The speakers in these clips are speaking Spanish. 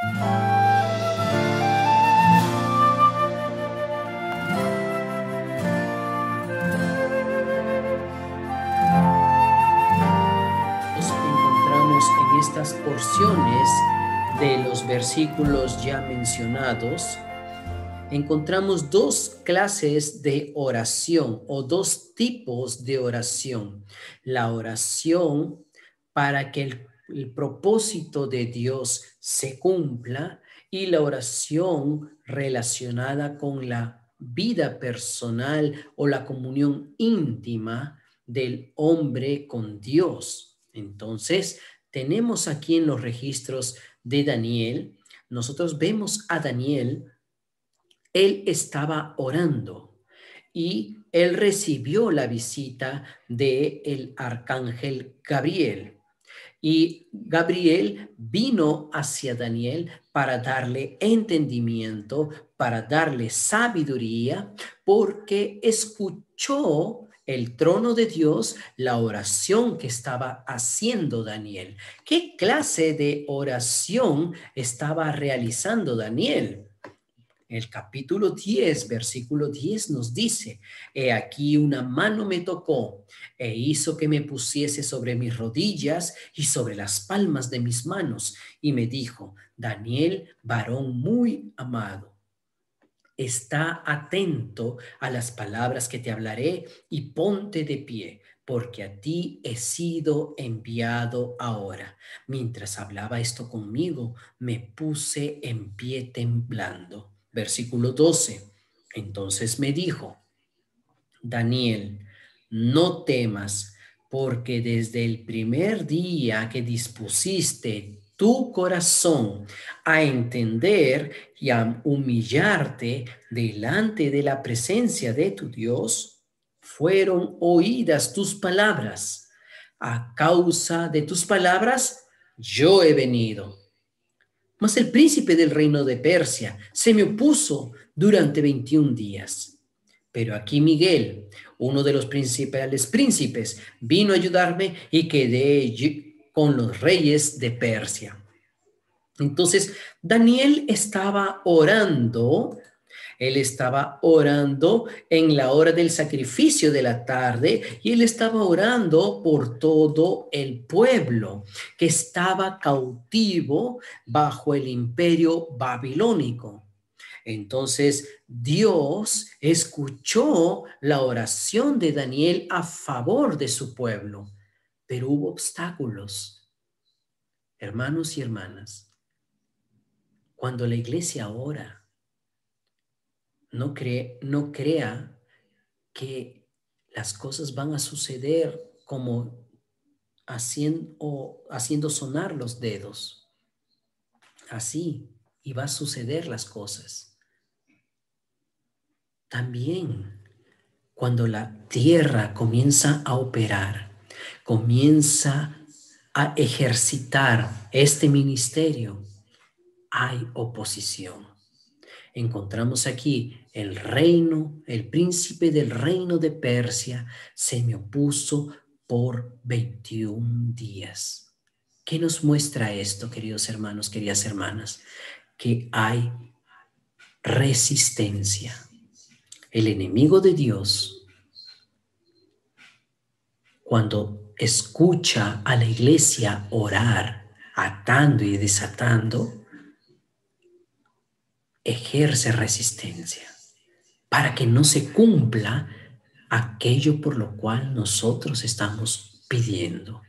Nos encontramos en estas porciones de los versículos ya mencionados. Encontramos dos clases de oración o dos tipos de oración. La oración para que el propósito de Dios se cumpla y la oración relacionada con la vida personal o la comunión íntima del hombre con Dios. Entonces, tenemos aquí en los registros de Daniel, nosotros vemos a Daniel. Él estaba orando y él recibió la visita del arcángel Gabriel. Y Gabriel vino hacia Daniel para darle entendimiento, para darle sabiduría, porque escuchó el trono de Dios, la oración que estaba haciendo Daniel. ¿Qué clase de oración estaba realizando Daniel? El capítulo 10, versículo 10 nos dice: he aquí una mano me tocó e hizo que me pusiese sobre mis rodillas y sobre las palmas de mis manos, y me dijo: Daniel, varón muy amado, está atento a las palabras que te hablaré y ponte de pie, porque a ti he sido enviado ahora. Mientras hablaba esto conmigo, me puse en pie temblando. Versículo 12. Entonces me dijo: Daniel, no temas, porque desde el primer día que dispusiste tu corazón a entender y a humillarte delante de la presencia de tu Dios, fueron oídas tus palabras. A causa de tus palabras, yo he venido. Mas el príncipe del reino de Persia se me opuso durante 21 días. Pero aquí Miguel, uno de los principales príncipes, vino a ayudarme y quedé con los reyes de Persia. Entonces, Daniel estaba orando. Él estaba orando en la hora del sacrificio de la tarde y él estaba orando por todo el pueblo que estaba cautivo bajo el imperio babilónico. Entonces Dios escuchó la oración de Daniel a favor de su pueblo, pero hubo obstáculos. Hermanos y hermanas, cuando la iglesia ora, no crea que las cosas van a suceder como haciendo sonar los dedos. Así iba a suceder las cosas. También cuando la tierra comienza a operar, comienza a ejercitar este ministerio, hay oposición. Encontramos aquí el príncipe del reino de Persia se me opuso por 21 días. ¿Qué nos muestra esto, queridos hermanos, queridas hermanas? Que hay resistencia. El enemigo de Dios, cuando escucha a la iglesia orar, atando y desatando, ejerce resistencia para que no se cumpla aquello por lo cual nosotros estamos pidiendo,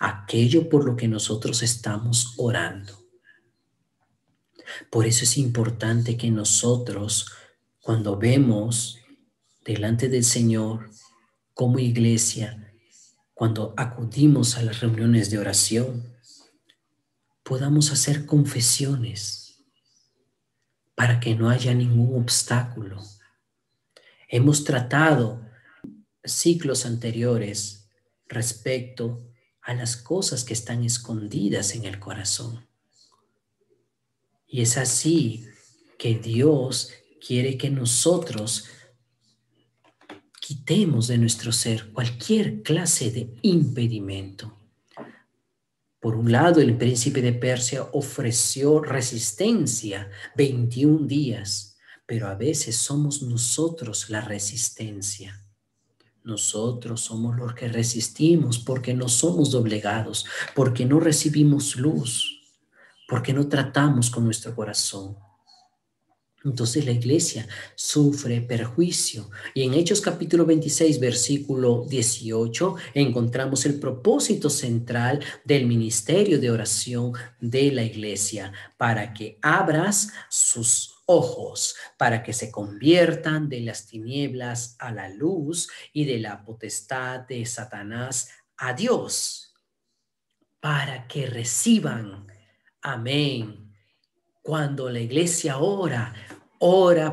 aquello por lo que nosotros estamos orando. Por eso es importante que nosotros, cuando vemos delante del Señor como iglesia, cuando acudimos a las reuniones de oración, podamos hacer confesiones para que no haya ningún obstáculo. Hemos tratado ciclos anteriores respecto a las cosas que están escondidas en el corazón. Y es así que Dios quiere que nosotros quitemos de nuestro ser cualquier clase de impedimento. Por un lado, el príncipe de Persia ofreció resistencia 21 días, pero a veces somos nosotros la resistencia. Nosotros somos los que resistimos porque no somos doblegados, porque no recibimos luz, porque no tratamos con nuestro corazón. Entonces la iglesia sufre perjuicio. Y en Hechos capítulo 26, versículo 18, encontramos el propósito central del ministerio de oración de la iglesia, para que abras sus ojos, para que se conviertan de las tinieblas a la luz y de la potestad de Satanás a Dios, para que reciban. Amén. Cuando la iglesia ora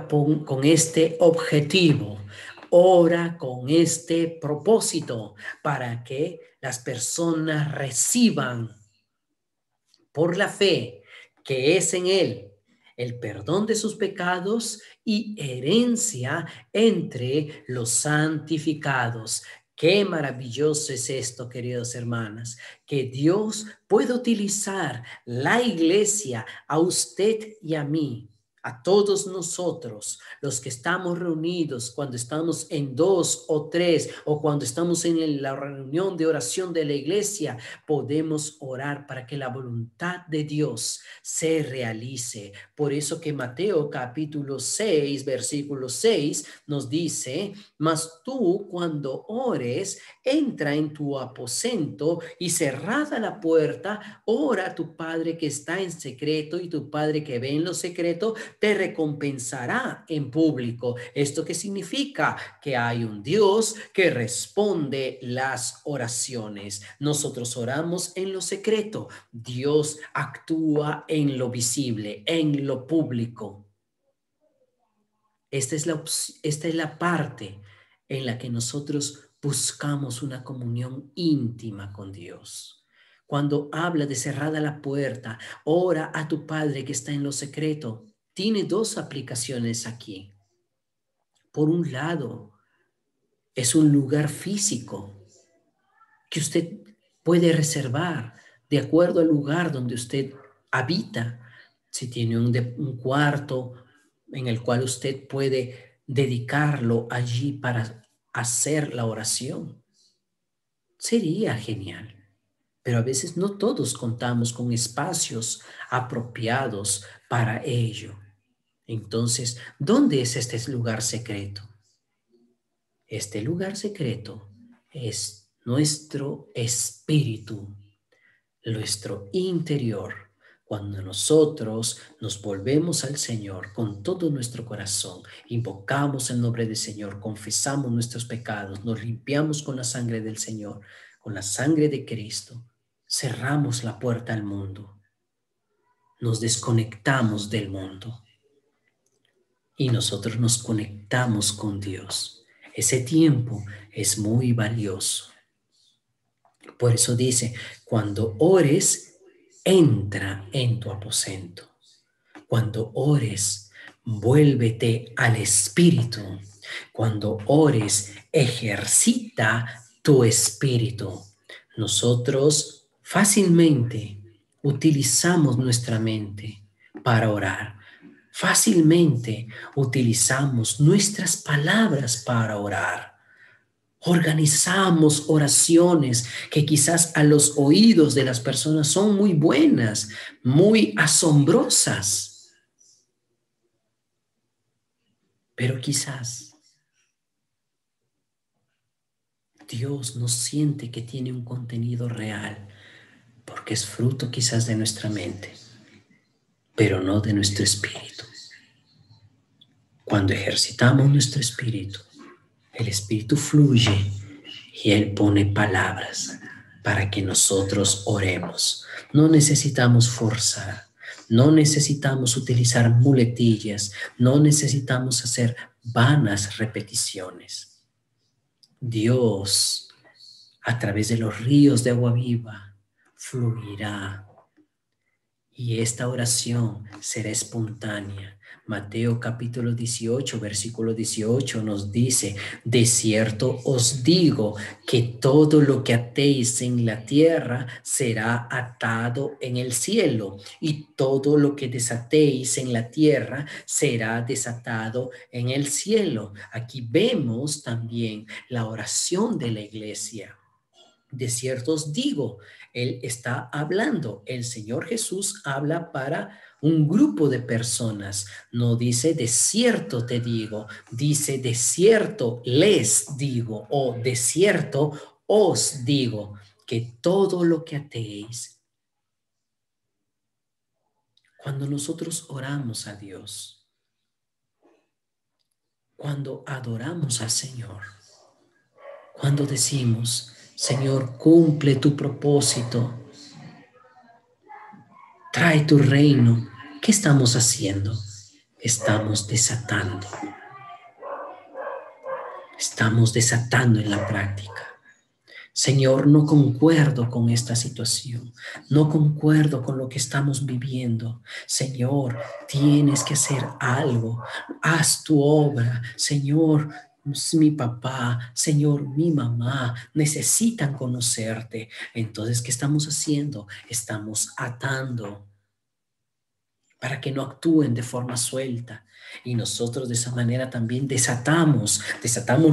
con este objetivo, ora con este propósito, para que las personas reciban por la fe que es en Él el perdón de sus pecados y herencia entre los santificados. Qué maravilloso es esto, queridos hermanas, que Dios puede utilizar la iglesia, a usted y a mí, a todos nosotros, los que estamos reunidos, cuando estamos en 2 o 3 o cuando estamos en la reunión de oración de la iglesia, podemos orar para que la voluntad de Dios se realice. Por eso que Mateo capítulo 6, versículo 6 nos dice: mas tú cuando ores, entra en tu aposento y cerrada la puerta, ora a tu Padre que está en secreto, y tu Padre que ve en lo secreto te recompensará en público. ¿Esto qué significa? Que hay un Dios que responde las oraciones. Nosotros oramos en lo secreto, Dios actúa en lo visible, en lo público. Esta es la parte en la que nosotros buscamos una comunión íntima con Dios. Cuando habla de cerrada la puerta, ora a tu Padre que está en lo secreto, tiene dos aplicaciones aquí. Por un lado, es un lugar físico que usted puede reservar de acuerdo al lugar donde usted habita. Si tiene un cuarto en el cual usted puede dedicarlo allí para hacer la oración, sería genial. Pero a veces no todos contamos con espacios apropiados para ello. Entonces, ¿dónde es este lugar secreto? Este lugar secreto es nuestro espíritu, nuestro interior. Cuando nosotros nos volvemos al Señor con todo nuestro corazón, invocamos el nombre del Señor, confesamos nuestros pecados, nos limpiamos con la sangre del Señor, con la sangre de Cristo, cerramos la puerta al mundo, nos desconectamos del mundo y nosotros nos conectamos con Dios. Ese tiempo es muy valioso. Por eso dice: cuando ores, entra en tu aposento. Cuando ores, vuélvete al Espíritu. Cuando ores, ejercita tu espíritu. Nosotros fácilmente utilizamos nuestra mente para orar. Fácilmente utilizamos nuestras palabras para orar. Organizamos oraciones que quizás a los oídos de las personas son muy buenas, muy asombrosas, pero quizás Dios no siente que tiene un contenido real, porque es fruto quizás de nuestra mente, pero no de nuestro espíritu. Cuando ejercitamos nuestro espíritu, el espíritu fluye y Él pone palabras para que nosotros oremos. No necesitamos forzar, no necesitamos utilizar muletillas, no necesitamos hacer vanas repeticiones. Dios, a través de los ríos de agua viva, fluirá Y esta oración será espontánea. Mateo capítulo 18, versículo 18 nos dice, de cierto os digo que todo lo que atéis en la tierra será atado en el cielo, y todo lo que desatéis en la tierra será desatado en el cielo. Aquí vemos también la oración de la iglesia. De cierto os digo, Él está hablando, el Señor Jesús habla para un grupo de personas, no dice de cierto te digo, dice de cierto les digo o de cierto os digo, que todo lo que atéis, cuando nosotros oramos a Dios, cuando adoramos al Señor, cuando decimos, Señor, cumple tu propósito, trae tu reino. ¿Qué estamos haciendo? Estamos desatando. Estamos desatando en la práctica. Señor, no concuerdo con esta situación. No concuerdo con lo que estamos viviendo. Señor, tienes que hacer algo. Haz tu obra. Señor, mi papá, Señor, mi mamá necesitan conocerte. Entonces, ¿qué estamos haciendo? Estamos atando para que no actúen de forma suelta. Y nosotros de esa manera también desatamos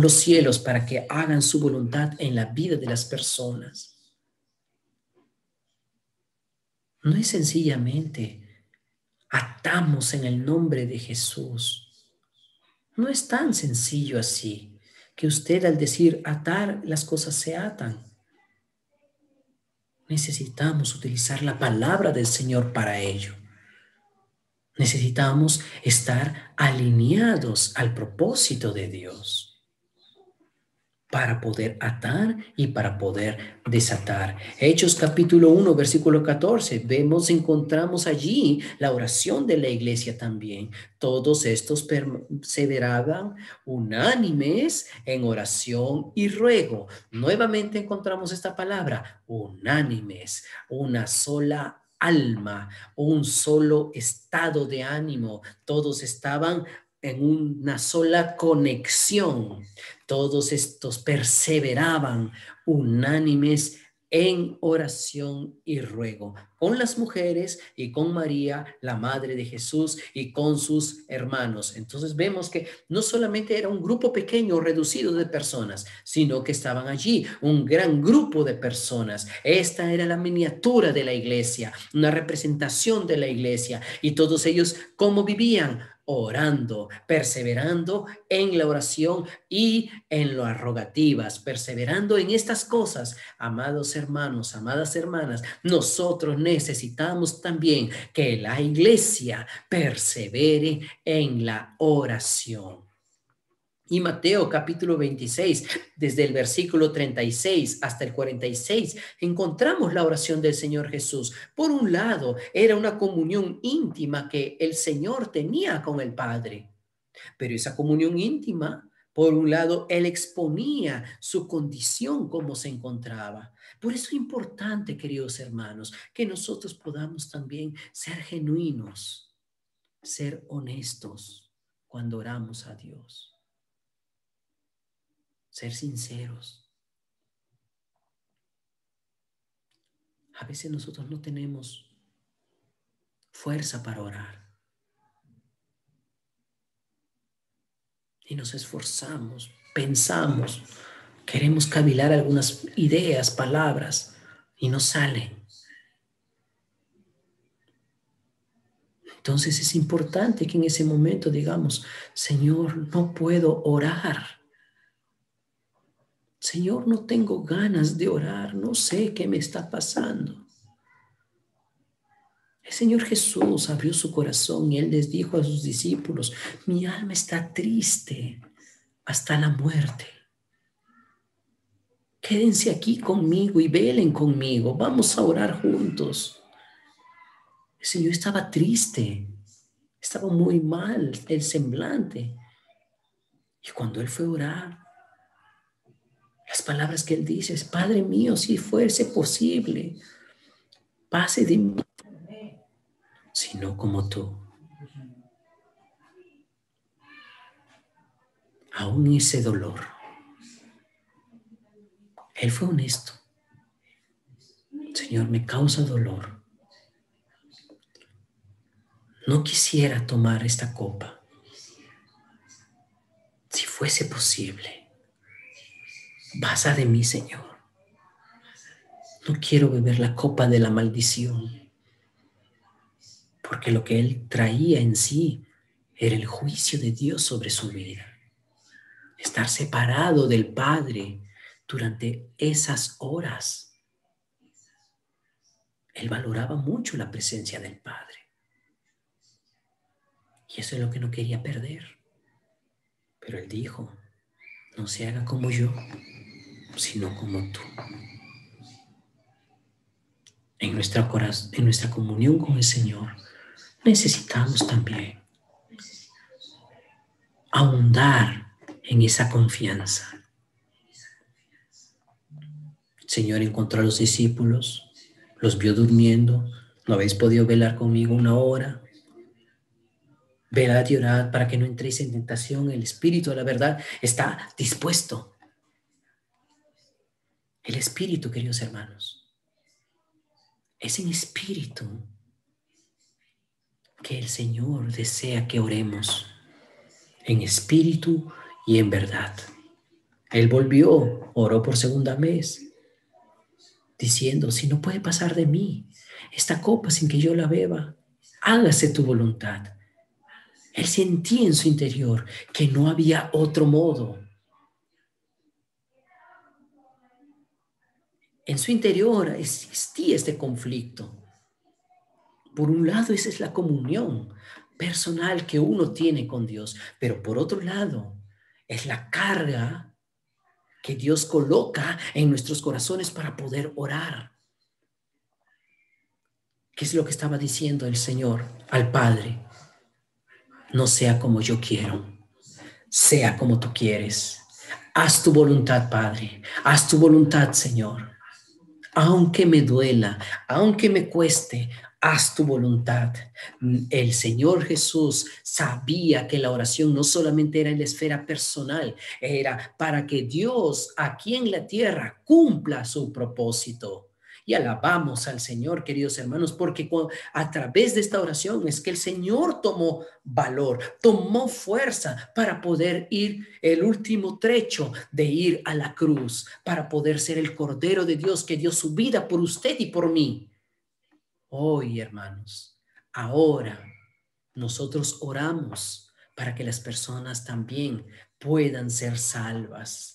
los cielos para que hagan su voluntad en la vida de las personas. No es sencillamente atamos en el nombre de Jesús. No es tan sencillo así, que usted al decir atar, las cosas se atan. Necesitamos utilizar la palabra del Señor para ello. Necesitamos estar alineados al propósito de Dios para poder atar y para poder desatar. Hechos capítulo 1, versículo 14, encontramos allí la oración de la iglesia también. Todos estos perseveraban unánimes en oración y ruego. Nuevamente encontramos esta palabra, unánimes, una sola alma, un solo estado de ánimo. Todos estaban en una sola conexión. Todos estos perseveraban unánimes en oración y ruego, con las mujeres y con María, la madre de Jesús, y con sus hermanos. Entonces vemos que no solamente era un grupo pequeño, reducido de personas, sino que estaban allí un gran grupo de personas. Esta era la miniatura de la iglesia, una representación de la iglesia, y todos ellos, ¿cómo vivían? Orando, perseverando en la oración y en las rogativas, perseverando en estas cosas. Amados hermanos, amadas hermanas, nosotros necesitamos también que la iglesia persevere en la oración. Y Mateo capítulo 26, desde el versículo 36 hasta el 46, encontramos la oración del Señor Jesús. Por un lado, era una comunión íntima que el Señor tenía con el Padre. Pero esa comunión íntima, por un lado, Él exponía su condición, cómo se encontraba. Por eso es importante, queridos hermanos, que nosotros podamos también ser genuinos, ser honestos cuando oramos a Dios. Ser sinceros. A veces nosotros no tenemos fuerza para orar. Y nos esforzamos, pensamos, queremos cavilar algunas ideas, palabras, y no salen. Entonces es importante que en ese momento digamos, Señor, no puedo orar. Señor, no tengo ganas de orar, no sé qué me está pasando. El Señor Jesús abrió su corazón y Él les dijo a sus discípulos, mi alma está triste hasta la muerte. Quédense aquí conmigo y velen conmigo, vamos a orar juntos. El Señor estaba triste, estaba muy mal el semblante. Y cuando Él fue a orar, las palabras que Él dice es, Padre mío, si fuese posible, pase de mí sino como tú. Aún ese dolor, Él fue honesto. Señor, me causa dolor. No quisiera tomar esta copa. Si fuese posible, pasa de mí, Señor. No quiero beber la copa de la maldición, porque lo que Él traía en sí era el juicio de Dios sobre su vida. Estar separado del Padre durante esas horas. Él valoraba mucho la presencia del Padre. Y eso es lo que no quería perder. Pero Él dijo, no se haga como yo, sino como tú. En nuestra comunión con el Señor, necesitamos también ahondar en esa confianza. El Señor encontró a los discípulos, los vio durmiendo. ¿No habéis podido velar conmigo 1 hora? Velad y orad para que no entréis en tentación. El Espíritu de la verdad está dispuesto. El Espíritu, queridos hermanos, es en espíritu que el Señor desea que oremos. En espíritu y en verdad. Él volvió, oró por segunda vez, diciendo, si no puede pasar de mí esta copa sin que yo la beba, hágase tu voluntad. Él sentía en su interior que no había otro modo. En su interior existía este conflicto. Por un lado, esa es la comunión personal que uno tiene con Dios, pero por otro lado, es la carga que Dios coloca en nuestros corazones para poder orar. ¿Qué es lo que estaba diciendo el Señor al Padre? No sea como yo quiero, sea como tú quieres. Haz tu voluntad, Padre. Haz tu voluntad, Señor. Aunque me duela, aunque me cueste, haz tu voluntad. El Señor Jesús sabía que la oración no solamente era en la esfera personal, era para que Dios aquí en la tierra cumpla su propósito. Y alabamos al Señor, queridos hermanos, porque a través de esta oración es que el Señor tomó valor, tomó fuerza para poder ir el último trecho de ir a la cruz, para poder ser el Cordero de Dios que dio su vida por usted y por mí. Hoy, hermanos, ahora nosotros oramos para que las personas también puedan ser salvas.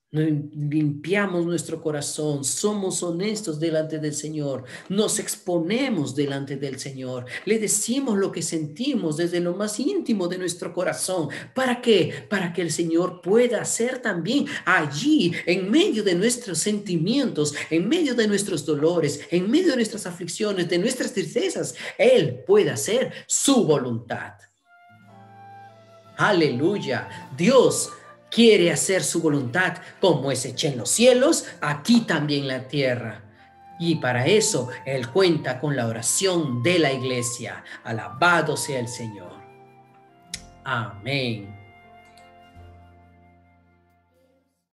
Limpiamos nuestro corazón, somos honestos delante del Señor, nos exponemos delante del Señor, le decimos lo que sentimos desde lo más íntimo de nuestro corazón. ¿Para qué? Para que el Señor pueda hacer también allí, en medio de nuestros sentimientos, en medio de nuestros dolores, en medio de nuestras aflicciones, de nuestras tristezas, Él pueda hacer su voluntad. Aleluya. Dios quiere hacer su voluntad como es hecha en los cielos, aquí también en la tierra. Y para eso Él cuenta con la oración de la iglesia. Alabado sea el Señor. Amén.